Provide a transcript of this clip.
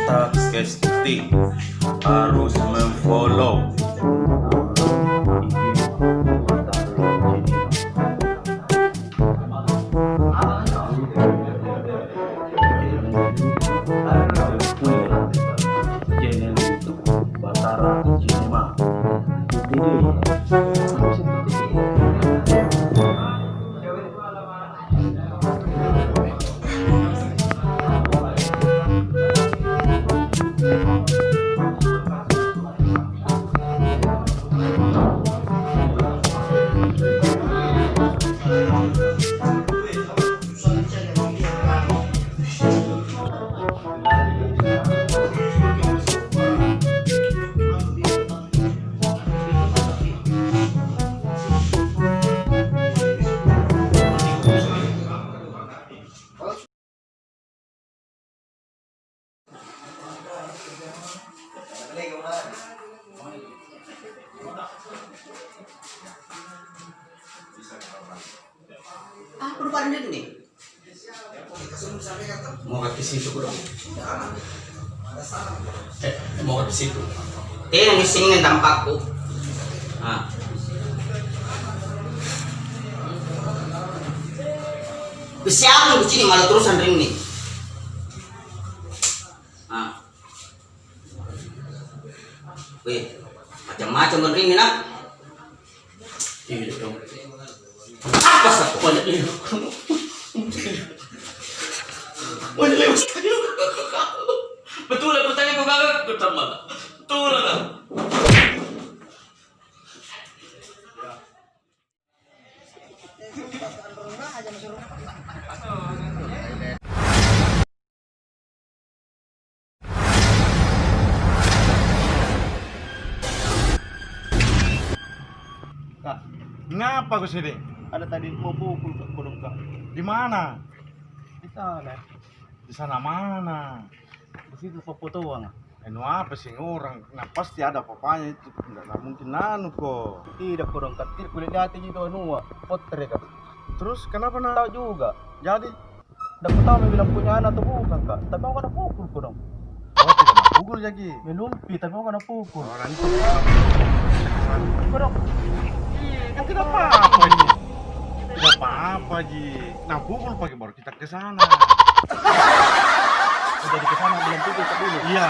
tak casting harus memfollow. Kurban nih. Mau ke situ dong. Mau ke situ. Yang disingin tampakku. Nah. Besiang di sini malah terusan ring nih. Nah. Wih, macam-macam ring nak. Iya dong. Apa sih banyak ini? Banyak lewat sekali. Betul lah pertanyaan kau gak ketemu. Betul lah. Kak, ngapa kau sini? Ada tadi mau pukul ke kodok kak. Di mana? Di sana. Di sana mana? Di situ fotoan. Anu apa sih orang? Nah pasti ada papanya itu. Enggak mungkin nanu kok. Tidak kodok kak. Tidak boleh lihat itu anu potre kak. Terus kenapa nak? Tahu juga. Jadi dapat tahu bilang punya anak atau bukan kak. Tapi aku kena pukul kodok. Oh tidak pukul jadi. Menumpi tapi aku kena pukul. Oh nanti. Kodok. Kan tidak apa-apa ini. Tidak apa-apa Ji. Nah pukul pagi baru kita ke sana. Udah di sana belum pukul ke dulu. Iya.